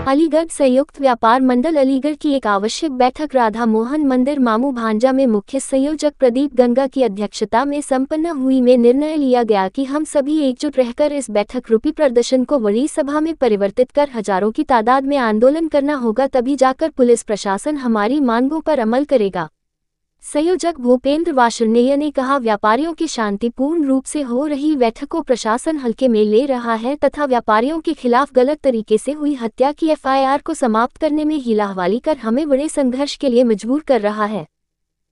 अलीगढ़ संयुक्त व्यापार मंडल अलीगढ़ की एक आवश्यक बैठक राधा मोहन मंदिर मामू भांजा में मुख्य संयोजक प्रदीप गंगा की अध्यक्षता में संपन्न हुई। में निर्णय लिया गया कि हम सभी एकजुट रहकर इस बैठक रूपी प्रदर्शन को बड़ी सभा में परिवर्तित कर हजारों की तादाद में आंदोलन करना होगा, तभी जाकर पुलिस प्रशासन हमारी मांगों पर अमल करेगा। संयोजक भूपेंद्र वार्ष्णेय ने कहा, व्यापारियों की शांतिपूर्ण रूप से हो रही बैठक को प्रशासन हल्के में ले रहा है तथा व्यापारियों के खिलाफ गलत तरीके से हुई हत्या की एफआईआर को समाप्त करने में हीलाहवाली कर हमें बड़े संघर्ष के लिए मजबूर कर रहा है।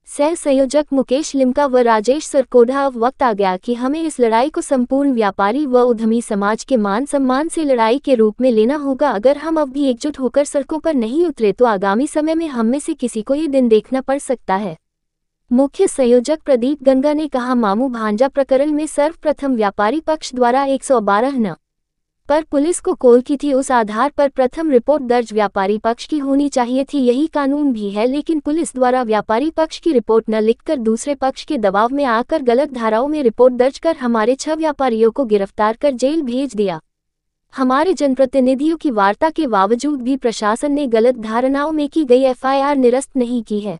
सह संयोजक मुकेश लिमका व राजेश सरकोढ़ा, अब वक्त आ गया कि हमें इस लड़ाई को संपूर्ण व्यापारी व उद्यमी समाज के मान सम्मान से लड़ाई के रूप में लेना होगा। अगर हम अब भी एकजुट होकर सड़कों पर नहीं उतरे तो आगामी समय में हम में से किसी को ये दिन देखना पड़ सकता है। मुख्य संयोजक प्रदीप गंगा ने कहा, मामू भांजा प्रकरण में सर्वप्रथम व्यापारी पक्ष द्वारा 112 न पर पुलिस को कॉल की थी। उस आधार पर प्रथम रिपोर्ट दर्ज व्यापारी पक्ष की होनी चाहिए थी, यही कानून भी है, लेकिन पुलिस द्वारा व्यापारी पक्ष की रिपोर्ट न लिखकर दूसरे पक्ष के दबाव में आकर गलत धाराओं में रिपोर्ट दर्ज कर हमारे 6 व्यापारियों को गिरफ्तार कर जेल भेज दिया। हमारे जनप्रतिनिधियों की वार्ता के बावजूद भी प्रशासन ने गलत धारणाओं में की गई एफआईआर निरस्त नहीं की है।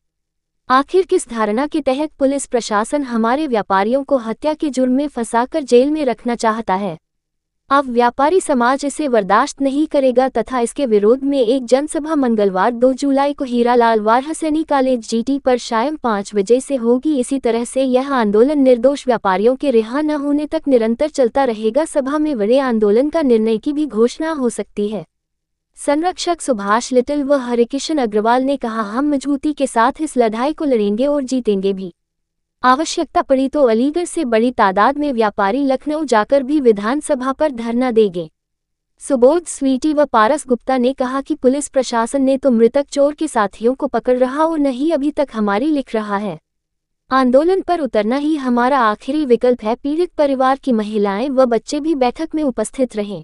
आखिर किस धारणा के तहत पुलिस प्रशासन हमारे व्यापारियों को हत्या के जुर्म में फंसाकर जेल में रखना चाहता है? अब व्यापारी समाज इसे बर्दाश्त नहीं करेगा तथा इसके विरोध में एक जनसभा मंगलवार 2 जुलाई को हीरालाल वारहसैनी कॉलेज जीटी पर शाम 5 बजे से होगी। इसी तरह से यह आंदोलन निर्दोष व्यापारियों के रिहा न होने तक निरंतर चलता रहेगा। सभा में बड़े आंदोलन का निर्णय की भी घोषणा हो सकती है। संरक्षक सुभाष लिटिल व हरिकिशन अग्रवाल ने कहा, हम मजबूती के साथ इस लड़ाई को लड़ेंगे और जीतेंगे भी। आवश्यकता पड़ी तो अलीगढ़ से बड़ी तादाद में व्यापारी लखनऊ जाकर भी विधानसभा पर धरना देंगे। सुबोध स्वीटी व पारस गुप्ता ने कहा कि पुलिस प्रशासन ने तो मृतक चोर के साथियों को पकड़ रहा और नहीं अभी तक हमारी लिख रहा है। आंदोलन पर उतरना ही हमारा आखिरी विकल्प है। पीड़ित परिवार की महिलाएं व बच्चे भी बैठक में उपस्थित रहें।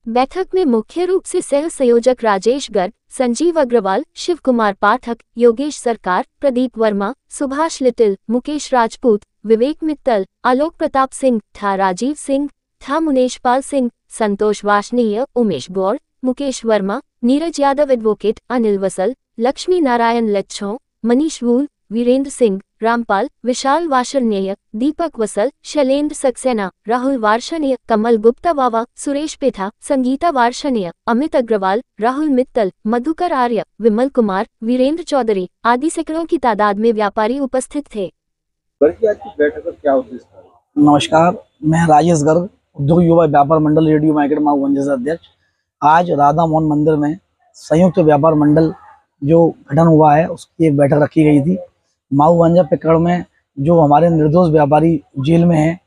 बैठक में मुख्य रूप से सह संयोजक राजेश गर्ग, संजीव अग्रवाल, शिव कुमार पाठक, योगेश सरकार, प्रदीप वर्मा, सुभाष लिटिल, मुकेश राजपूत, विवेक मित्तल, आलोक प्रताप सिंह था, राजीव सिंह था, मुनेशपाल सिंह, संतोष वार्ष्णेय, उमेश गौड़, मुकेश वर्मा, नीरज यादव एडवोकेट, अनिल वसल, लक्ष्मी नारायण लच्छों, मनीष वूल, वीरेंद्र सिंह, रामपाल, विशाल वार्ष्णेय, दीपक वसल, शैलेंद्र सक्सेना, राहुल वार्ष्णेय, कमल गुप्ता वावा, सुरेश पेथा, संगीता वार्ष्णेय, अमित अग्रवाल, राहुल मित्तल, मधुकर आर्य, विमल कुमार, वीरेंद्र चौधरी आदि सैकड़ों की तादाद में व्यापारी उपस्थित थे। नमस्कार, मैं राजेश गर्ग, उद्योग युवा व्यापार मंडल रेडियो मार्केट माऊ भांजा से अध्यक्ष। आज राधा मोहन मंदिर में संयुक्त व्यापार मंडल जो गठन हुआ है उसकी एक बैठक रखी गई थी। माऊ भांजा प्रकरण में जो हमारे निर्दोष व्यापारी जेल में हैं,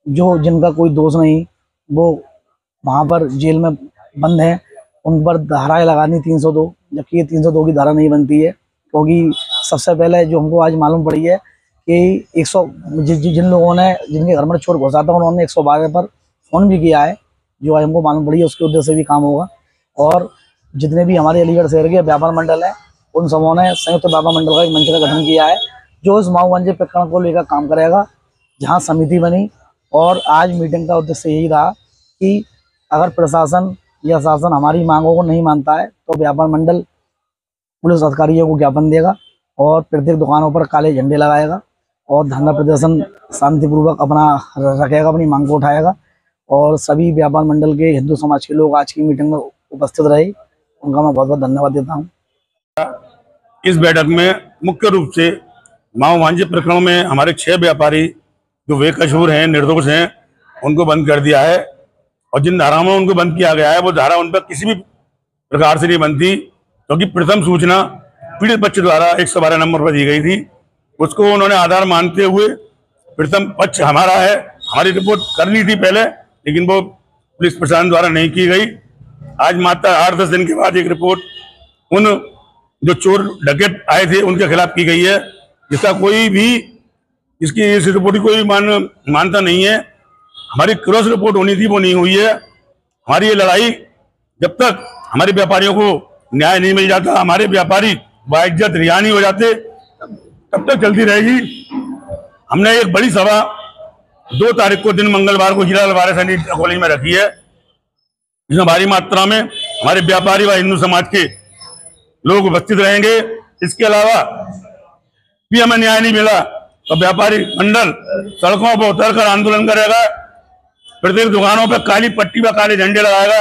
जो जिनका कोई दोष नहीं, वो वहाँ पर जेल में बंद हैं, उन पर धाराएं लगानी 302, जबकि ये 302 की धारा नहीं बनती है। क्योंकि सबसे पहले जो हमको आज मालूम पड़ी है कि जिन लोगों ने जिनके घर में चोर घुसा था उन्होंने 112 पर फ़ोन भी किया है, जो आज हमको मालूम पड़ी है, उसके उद्देश्य से भी काम होगा। और जितने भी हमारे अलीगढ़ शहर के व्यापार मंडल हैं उन सबों ने संयुक्त व्यापार मंडल का एक मंच का गठन किया है, जो इस माऊ भांजा प्रकरण को लेकर काम करेगा। जहां समिति बनी और आज मीटिंग का उद्देश्य यही रहा कि अगर प्रशासन या शासन हमारी मांगों को नहीं मानता है तो व्यापार मंडल पुलिस अधिकारियों को ज्ञापन देगा और प्रत्येक दुकानों पर काले झंडे लगाएगा और धरना प्रदर्शन शांतिपूर्वक अपना रखेगा, अपनी मांग को उठाएगा। और सभी व्यापार मंडल के हिंदू समाज के लोग आज की मीटिंग में उपस्थित रहे, उनका मैं बहुत बहुत धन्यवाद देता हूँ। इस बैठक में मुख्य रूप से माऊ भांजा प्रकरण में हमारे 6 व्यापारी जो बेकसूर हैं, निर्दोष हैं, उनको बंद कर दिया है। और जिन धाराओं में उनको बंद किया गया है वो धारा उन पर किसी भी प्रकार से नहीं बनती, क्योंकि प्रथम सूचना पीड़ित पक्ष द्वारा 112 नंबर पर दी गई थी। उसको उन्होंने आधार मानते हुए प्रथम पक्ष हमारा है, हमारी रिपोर्ट करनी थी पहले, लेकिन वो पुलिस प्रशासन द्वारा नहीं की गई। आज मात्र 8-10 दिन के बाद एक रिपोर्ट उन जो चोर डकैत आए थे उनके खिलाफ की गई है, जिसका कोई भी इस रिपोर्ट की कोई मानता नहीं है। हमारी क्रॉस रिपोर्ट होनी थी, वो नहीं हुई है। हमारी ये लड़ाई जब तक हमारे व्यापारियों को न्याय नहीं मिल जाता, हमारे व्यापारी बाइज्जत रिहा नहीं हो जाते, तब तक चलती रहेगी। हमने एक बड़ी सभा 2 तारीख को दिन मंगलवार को हीरालाल वारहसैनी कॉलेज में रखी है, जिसमें भारी मात्रा में हमारे व्यापारी व हिंदू समाज के लोग उपस्थित रहेंगे। इसके अलावा भी हमें न्याय नहीं मिला तो व्यापारी मंडल सड़कों पर उतरकर आंदोलन करेगा, प्रत्येक दुकानों पर काली पट्टी व काले झंडे लगाएगा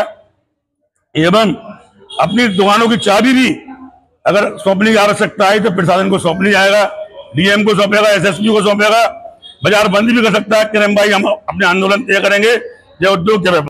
एवं अपनी दुकानों की चाबी भी अगर सौंपने की आवश्यकता है तो प्रशासन को सौंपनी जाएगा, डीएम को सौंपेगा, एसएसपी को सौंपेगा। बाजार बंद भी कर सकता है कि भाई हम अपने आंदोलन तय करेंगे। जय उद्योग जय व्यापार।